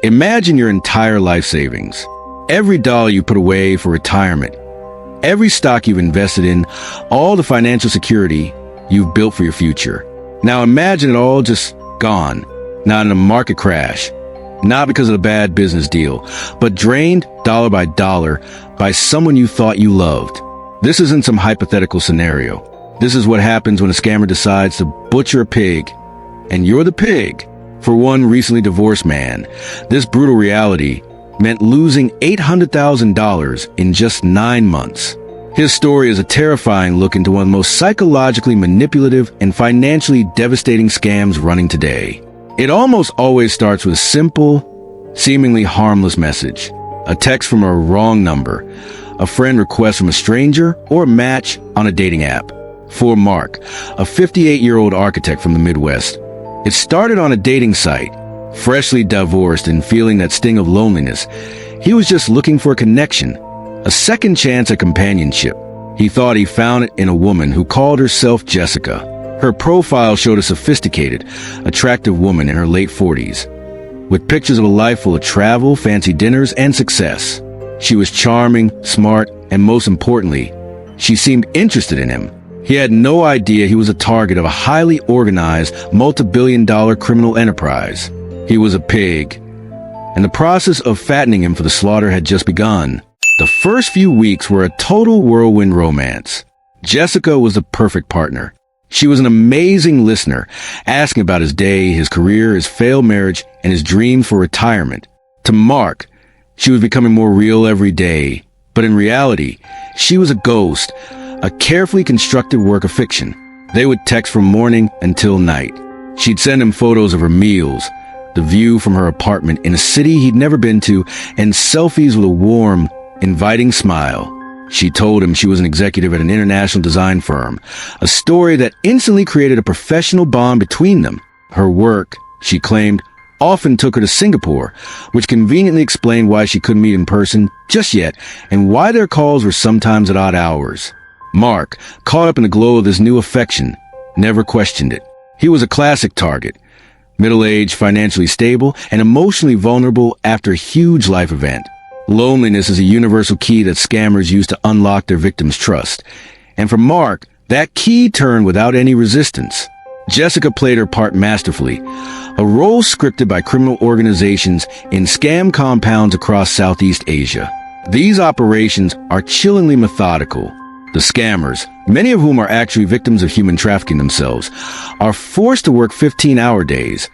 Imagine your entire life savings. Every dollar you put away for retirement. Every stock you've invested in. All the financial security you've built for your future. Now imagine it all just gone. Not in a market crash. Not because of a bad business deal, but drained dollar by dollar by someone you thought you loved. This isn't some hypothetical scenario. This is what happens when a scammer decides to butcher a pig, and you're the pig. For one recently divorced man, this brutal reality meant losing $800,000 in just 9 months. His story is a terrifying look into one of the most psychologically manipulative and financially devastating scams running today. It almost always starts with a simple, seemingly harmless message. A text from a wrong number, a friend request from a stranger, or a match on a dating app. For Mark, a 58-year-old architect from the Midwest, it started on a dating site. Freshly divorced and feeling that sting of loneliness, he was just looking for a connection, a second chance at companionship. He thought he found it in a woman who called herself Jessica. Her profile showed a sophisticated, attractive woman in her late 40s, with pictures of a life full of travel, fancy dinners, and success. She was charming, smart, and most importantly, she seemed interested in him. He had no idea he was a target of a highly organized, multi-billion-dollar criminal enterprise. He was a pig, and the process of fattening him for the slaughter had just begun. The first few weeks were a total whirlwind romance. Jessica was the perfect partner. She was an amazing listener, asking about his day, his career, his failed marriage, and his dreams for retirement. To Mark, she was becoming more real every day. But in reality, she was a ghost, a carefully constructed work of fiction. They would text from morning until night. She'd send him photos of her meals, the view from her apartment in a city he'd never been to, and selfies with a warm, inviting smile. She told him she was an executive at an international design firm, a story that instantly created a professional bond between them. Her work, she claimed, often took her to Singapore, which conveniently explained why she couldn't meet in person just yet, and why their calls were sometimes at odd hours. Mark, caught up in the glow of this new affection, never questioned it. He was a classic target, middle-aged, financially stable, and emotionally vulnerable after a huge life event. Loneliness is a universal key that scammers use to unlock their victims' trust. And for Mark, that key turned without any resistance. Jessica played her part masterfully, a role scripted by criminal organizations in scam compounds across Southeast Asia. These operations are chillingly methodical. The scammers, many of whom are actually victims of human trafficking themselves, are forced to work 15-hour days,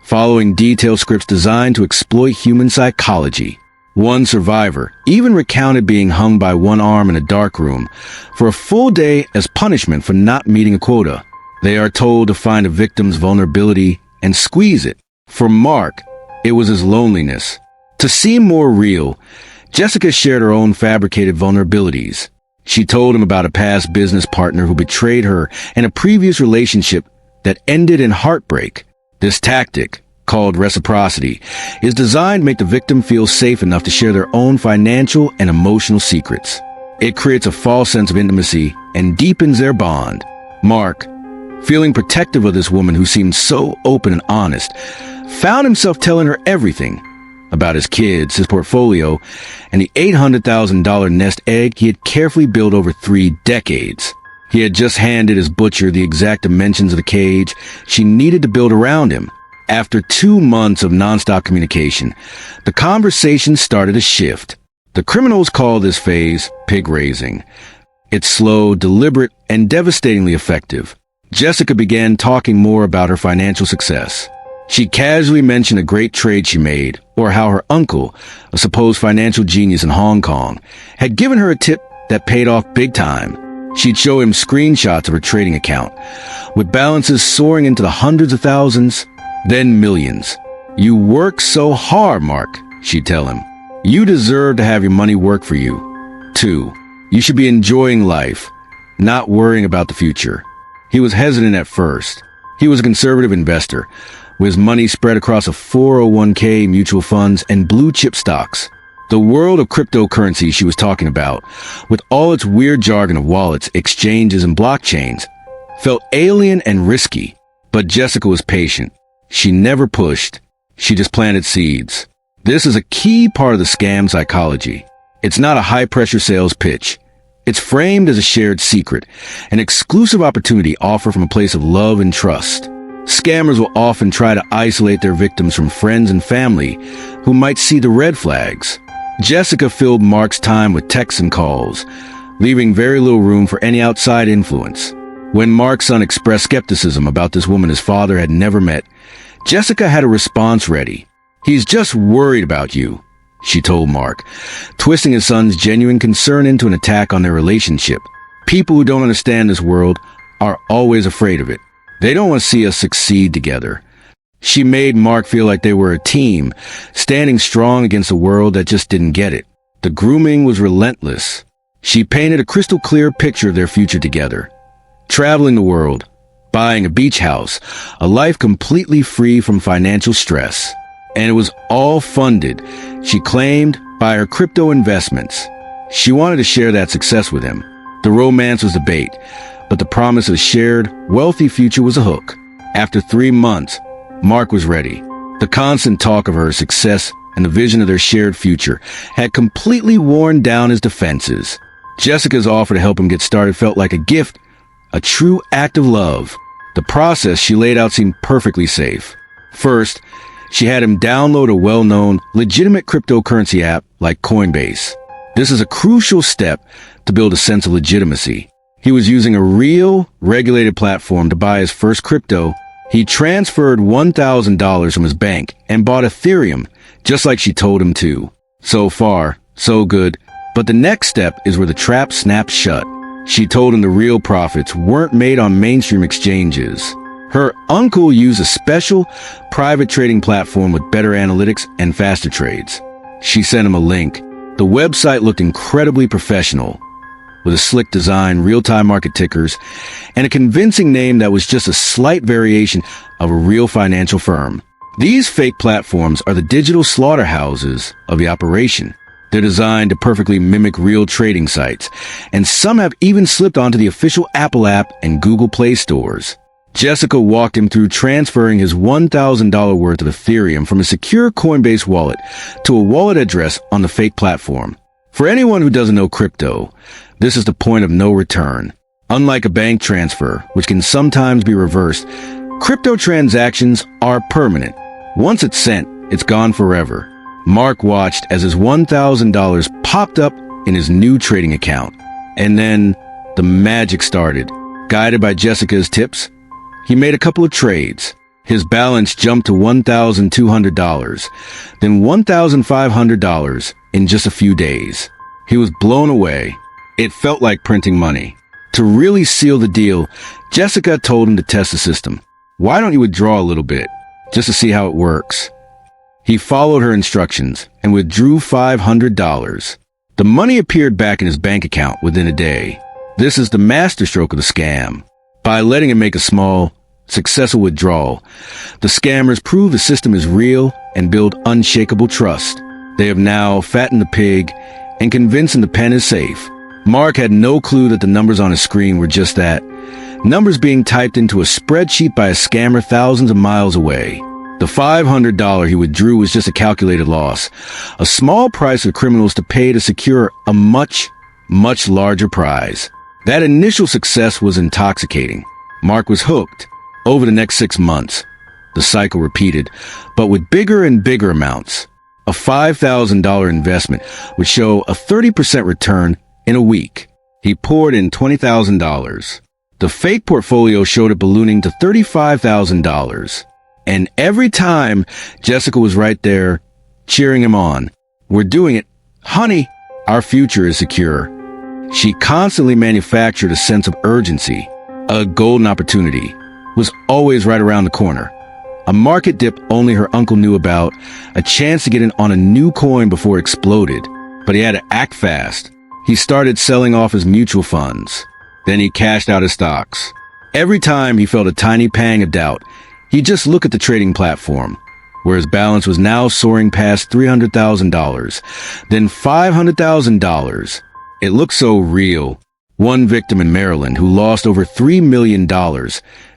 following detailed scripts designed to exploit human psychology. One survivor even recounted being hung by one arm in a dark room for a full day as punishment for not meeting a quota. They are told to find a victim's vulnerability and squeeze it. For Mark, it was his loneliness. To seem more real, Jessica shared her own fabricated vulnerabilities. She told him about a past business partner who betrayed her and a previous relationship that ended in heartbreak. This tactic, called reciprocity, is designed to make the victim feel safe enough to share their own financial and emotional secrets. It creates a false sense of intimacy and deepens their bond. Mark, feeling protective of this woman who seemed so open and honest, found himself telling her everything about his kids, his portfolio, and the $800,000 nest egg he had carefully built over 3 decades. He had just handed his butcher the exact dimensions of the cage she needed to build around him. After 2 months of nonstop communication, the conversation started to shift. The criminals call this phase pig raising. It's slow, deliberate, and devastatingly effective. Jessica began talking more about her financial success. She casually mentioned a great trade she made, or how her uncle, a supposed financial genius in Hong Kong, had given her a tip that paid off big time. She'd show him screenshots of her trading account, with balances soaring into the hundreds of thousands, then millions. "You work so hard, Mark," she'd tell him. "You deserve to have your money work for you, too. You should be enjoying life, not worrying about the future." He was hesitant at first. He was a conservative investor, with his money spread across a 401k, mutual funds, and blue-chip stocks. The world of cryptocurrency she was talking about, with all its weird jargon of wallets, exchanges, and blockchains, felt alien and risky. But Jessica was patient. She never pushed. She just planted seeds. This is a key part of the scam psychology. It's not a high-pressure sales pitch. It's framed as a shared secret, an exclusive opportunity offered from a place of love and trust. Scammers will often try to isolate their victims from friends and family who might see the red flags. Jessica filled Mark's time with texts and calls, leaving very little room for any outside influence. When Mark's son expressed skepticism about this woman his father had never met, Jessica had a response ready. "He's just worried about you," she told Mark, twisting his son's genuine concern into an attack on their relationship. People who don't understand this world are always afraid of it. They don't want to see us succeed together. She made Mark feel like they were a team, standing strong against a world that just didn't get it. The grooming was relentless. She painted a crystal clear picture of their future together. Traveling the world, buying a beach house, a life completely free from financial stress. And it was all funded, she claimed, by her crypto investments. She wanted to share that success with him. The romance was the bait, but the promise of a shared, wealthy future was a hook. After 3 months, Mark was ready. The constant talk of her success and the vision of their shared future had completely worn down his defenses. Jessica's offer to help him get started felt like a gift, a true act of love. The process she laid out seemed perfectly safe. First, she had him download a well-known, legitimate cryptocurrency app like Coinbase. This is a crucial step to build a sense of legitimacy. He was using a real, regulated platform to buy his first crypto. He transferred $1,000 from his bank and bought Ethereum, just like she told him to. So far, so good. But the next step is where the trap snaps shut. She told him the real profits weren't made on mainstream exchanges. Her uncle used a special, private trading platform with better analytics and faster trades. She sent him a link. The website looked incredibly professional, with a slick design, real-time market tickers, and a convincing name that was just a slight variation of a real financial firm. These fake platforms are the digital slaughterhouses of the operation. They're designed to perfectly mimic real trading sites, and some have even slipped onto the official Apple app and Google Play stores. Jessica walked him through transferring his $1,000 worth of Ethereum from a secure Coinbase wallet to a wallet address on the fake platform. For anyone who doesn't know crypto, this is the point of no return. Unlike a bank transfer, which can sometimes be reversed, crypto transactions are permanent. Once it's sent, it's gone forever. Mark watched as his $1,000 popped up in his new trading account. And then the magic started. Guided by Jessica's tips, he made a couple of trades. His balance jumped to $1,200, then $1,500 in just a few days. He was blown away. It felt like printing money. To really seal the deal, Jessica told him to test the system. "Why don't you withdraw a little bit, just to see how it works?" He followed her instructions and withdrew $500. The money appeared back in his bank account within a day. This is the masterstroke of the scam. By letting him make a small, successful withdrawal, the scammers prove the system is real and build unshakable trust. They have now fattened the pig and convinced him the pen is safe. Mark had no clue that the numbers on his screen were just that. Numbers being typed into a spreadsheet by a scammer thousands of miles away. The $500 he withdrew was just a calculated loss, a small price for criminals to pay to secure a much, much larger prize. That initial success was intoxicating. Mark was hooked. Over the next 6 months, the cycle repeated, but with bigger and bigger amounts. A $5,000 investment would show a 30% return in a week. He poured in $20,000. The fake portfolio showed it ballooning to $35,000. And every time, Jessica was right there, cheering him on. "We're doing it. Honey, our future is secure." She constantly manufactured a sense of urgency. A golden opportunity was always right around the corner. A market dip only her uncle knew about, a chance to get in on a new coin before it exploded. But he had to act fast. He started selling off his mutual funds. Then he cashed out his stocks. Every time he felt a tiny pang of doubt, he'd just look at the trading platform, where his balance was now soaring past $300,000, then $500,000. It looked so real. One victim in Maryland who lost over $3 million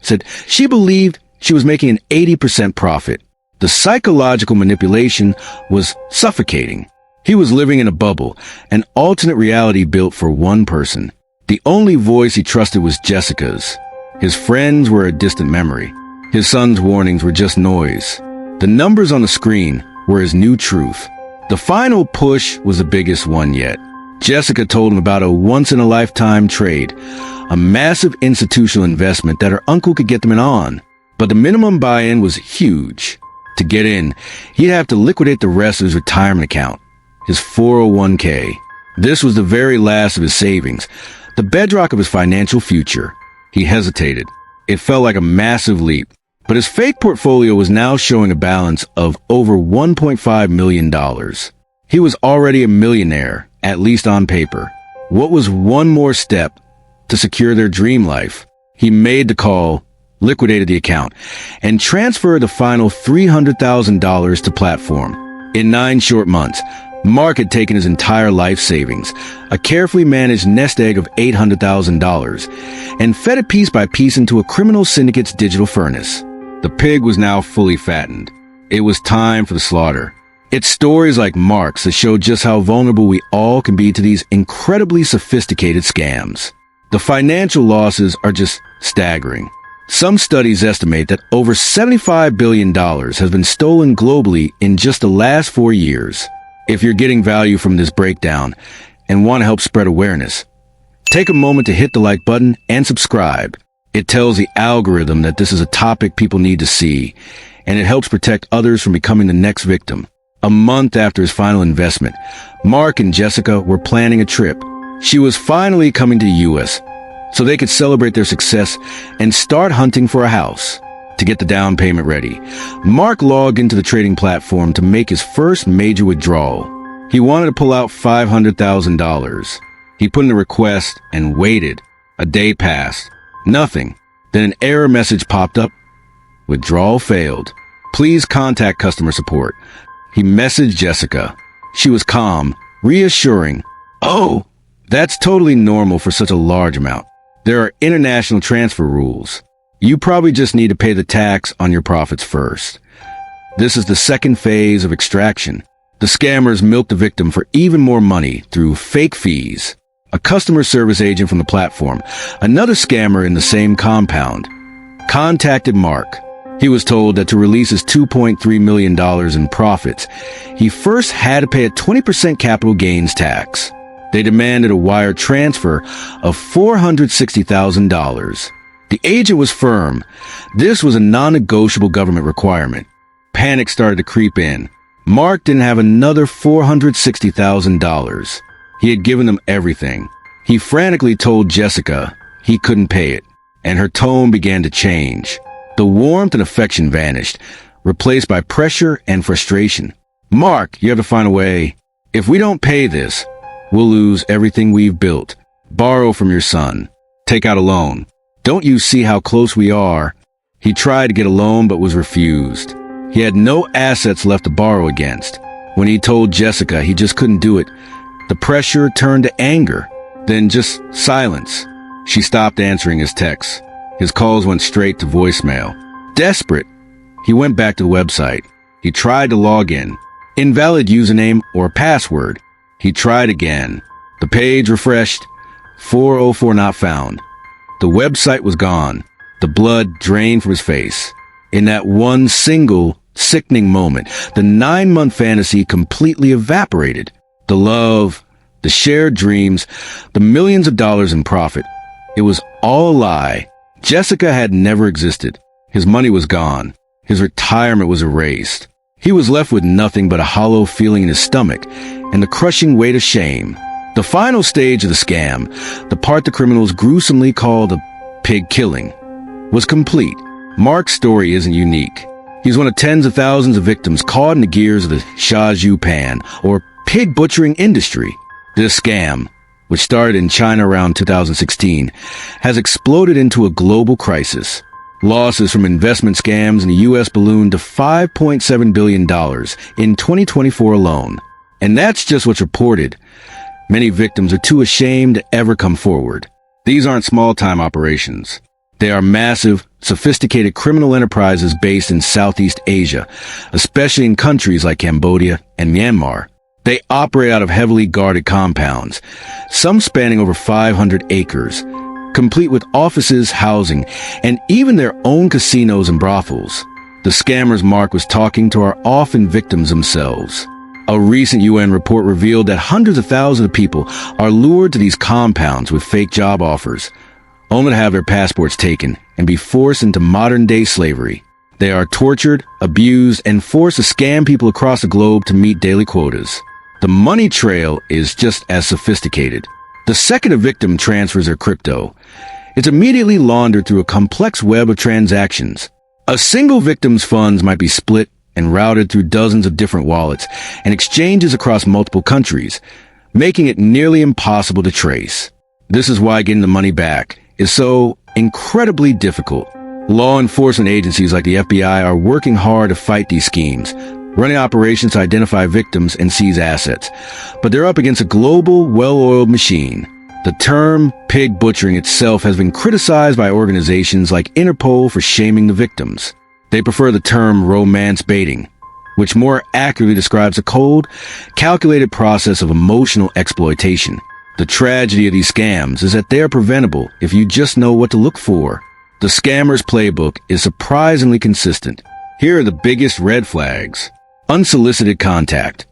said she believed she was making an 80% profit. The psychological manipulation was suffocating. He was living in a bubble, an alternate reality built for one person. The only voice he trusted was Jessica's. His friends were a distant memory. His son's warnings were just noise. The numbers on the screen were his new truth. The final push was the biggest one yet. Jessica told him about a once-in-a-lifetime trade, a massive institutional investment that her uncle could get them in on. But the minimum buy-in was huge. To get in, he'd have to liquidate the rest of his retirement account, his 401k. This was the very last of his savings, the bedrock of his financial future. He hesitated. It felt like a massive leap. But his fake portfolio was now showing a balance of over $1.5 million. He was already a millionaire, at least on paper. What was one more step to secure their dream life? He made the call, liquidated the account, and transferred the final $300,000 to Platform. In 9 short months, Mark had taken his entire life savings, a carefully managed nest egg of $800,000, and fed it piece by piece into a criminal syndicate's digital furnace. The pig was now fully fattened. It was time for the slaughter. It's stories like Mark's that show just how vulnerable we all can be to these incredibly sophisticated scams. The financial losses are just staggering. Some studies estimate that over $75 billion has been stolen globally in just the last 4 years. If you're getting value from this breakdown and want to help spread awareness, take a moment to hit the like button and subscribe. It tells the algorithm that this is a topic people need to see, and it helps protect others from becoming the next victim. A month after his final investment, Mark and Jessica were planning a trip. She was finally coming to the U.S., so they could celebrate their success and start hunting for a house. To get the down payment ready, Mark logged into the trading platform to make his first major withdrawal. He wanted to pull out $500,000. He put in a request and waited. A day passed. Nothing. Then an error message popped up. Withdrawal failed. Please contact customer support. He messaged Jessica. She was calm, reassuring. Oh, that's totally normal for such a large amount. There are international transfer rules. You probably just need to pay the tax on your profits first. This is the second phase of extraction. The scammers milked the victim for even more money through fake fees. A customer service agent from the platform, another scammer in the same compound, contacted Mark. He was told that to release his $2.3 million in profits, he first had to pay a 20% capital gains tax. They demanded a wire transfer of $460,000. The agent was firm. This was a non-negotiable government requirement. Panic started to creep in. Mark didn't have another $460,000. He had given them everything. He frantically told Jessica he couldn't pay it, and her tone began to change. The warmth and affection vanished, replaced by pressure and frustration. Mark, you have to find a way. If we don't pay this, we'll lose everything we've built. Borrow from your son. Take out a loan. Don't you see how close we are? He tried to get a loan but was refused. He had no assets left to borrow against. When he told Jessica he just couldn't do it, the pressure turned to anger, then just silence. She stopped answering his texts. His calls went straight to voicemail. Desperate, he went back to the website. He tried to log in. Invalid username or password. He tried again. The page refreshed. 404 not found. The website was gone. The blood drained from his face. In that one single, sickening moment, the 9-month fantasy completely evaporated. The love, the shared dreams, the millions of dollars in profit. It was all a lie. Jessica had never existed. His money was gone. His retirement was erased. He was left with nothing but a hollow feeling in his stomach and the crushing weight of shame. The final stage of the scam, the part the criminals gruesomely called the pig killing, was complete. Mark's story isn't unique. He's one of tens of thousands of victims caught in the gears of the Sha Zhu Pan, or pig butchering industry. This scam, which started in China around 2016, has exploded into a global crisis. Losses from investment scams in the U.S. ballooned to $5.7 billion in 2024 alone. And that's just what's reported. Many victims are too ashamed to ever come forward. These aren't small-time operations. They are massive, sophisticated criminal enterprises based in Southeast Asia, especially in countries like Cambodia and Myanmar. They operate out of heavily guarded compounds, some spanning over 500 acres, complete with offices, housing, and even their own casinos and brothels. The scammers Mark was talking to are often victims themselves. A recent UN report revealed that hundreds of thousands of people are lured to these compounds with fake job offers, only to have their passports taken and be forced into modern-day slavery. They are tortured, abused, and forced to scam people across the globe to meet daily quotas. The money trail is just as sophisticated. The second a victim transfers their crypto, it's immediately laundered through a complex web of transactions. A single victim's funds might be split and routed through dozens of different wallets and exchanges across multiple countries, making it nearly impossible to trace. This is why getting the money back is so incredibly difficult. Law enforcement agencies like the FBI are working hard to fight these schemes, running operations to identify victims and seize assets. But they're up against a global, well-oiled machine. The term pig butchering itself has been criticized by organizations like Interpol for shaming the victims. They prefer the term romance baiting, which more accurately describes a cold, calculated process of emotional exploitation. The tragedy of these scams is that they are preventable if you just know what to look for. The scammer's playbook is surprisingly consistent. Here are the biggest red flags. Unsolicited contact.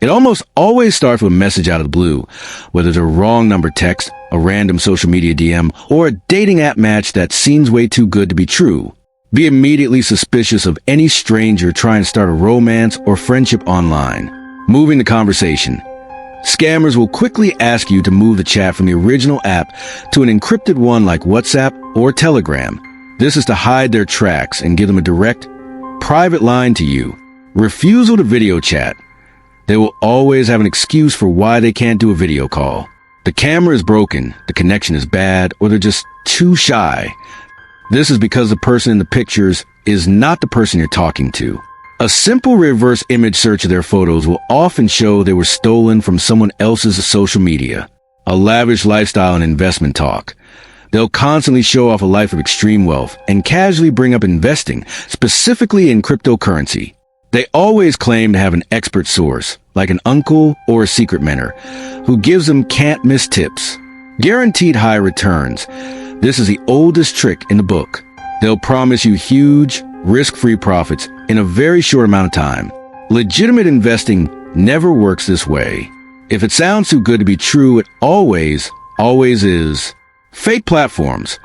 It almost always starts with a message out of the blue, whether it's a wrong number text, a random social media DM, or a dating app match that seems way too good to be true. Be immediately suspicious of any stranger trying to start a romance or friendship online. Moving the conversation. Scammers will quickly ask you to move the chat from the original app to an encrypted one like WhatsApp or Telegram. This is to hide their tracks and give them a direct, private line to you. Refusal to video chat. They will always have an excuse for why they can't do a video call. The camera is broken, the connection is bad, or they're just too shy. This is because the person in the pictures is not the person you're talking to. A simple reverse image search of their photos will often show they were stolen from someone else's social media. A lavish lifestyle and investment talk. They'll constantly show off a life of extreme wealth and casually bring up investing, specifically in cryptocurrency. They always claim to have an expert source, like an uncle or a secret mentor, who gives them can't-miss tips. Guaranteed high returns. This is the oldest trick in the book. They'll promise you huge, risk-free profits in a very short amount of time. Legitimate investing never works this way. If it sounds too good to be true, it always is. Fake platforms.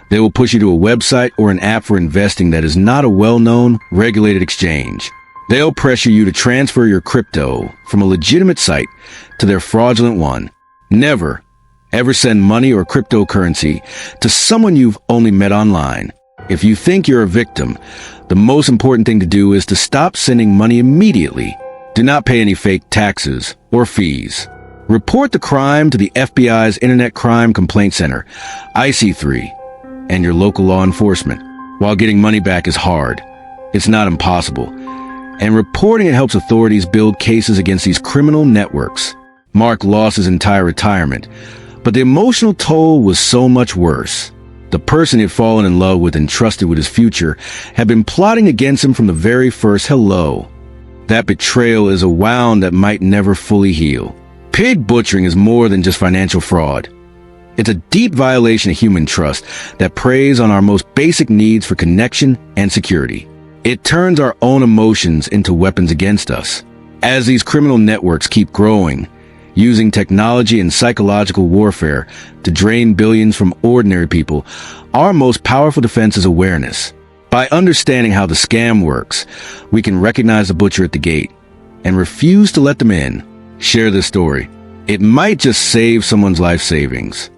They will push you to a website or an app for investing that is not a well-known, regulated exchange. They'll pressure you to transfer your crypto from a legitimate site to their fraudulent one. Never, ever send money or cryptocurrency to someone you've only met online. If you think you're a victim, the most important thing to do is to stop sending money immediately. Do not pay any fake taxes or fees. Report the crime to the FBI's Internet Crime Complaint Center, IC3, and your local law enforcement. While getting money back is hard, it's not impossible. And reporting it helps authorities build cases against these criminal networks. Mark lost his entire retirement, but the emotional toll was so much worse. The person he had fallen in love with and trusted with his future had been plotting against him from the very first hello. That betrayal is a wound that might never fully heal. Pig butchering is more than just financial fraud. It's a deep violation of human trust that preys on our most basic needs for connection and security. It turns our own emotions into weapons against us. As these criminal networks keep growing, using technology and psychological warfare to drain billions from ordinary people, our most powerful defense is awareness. By understanding how the scam works, we can recognize the butcher at the gate and refuse to let them in. Share this story. It might just save someone's life savings.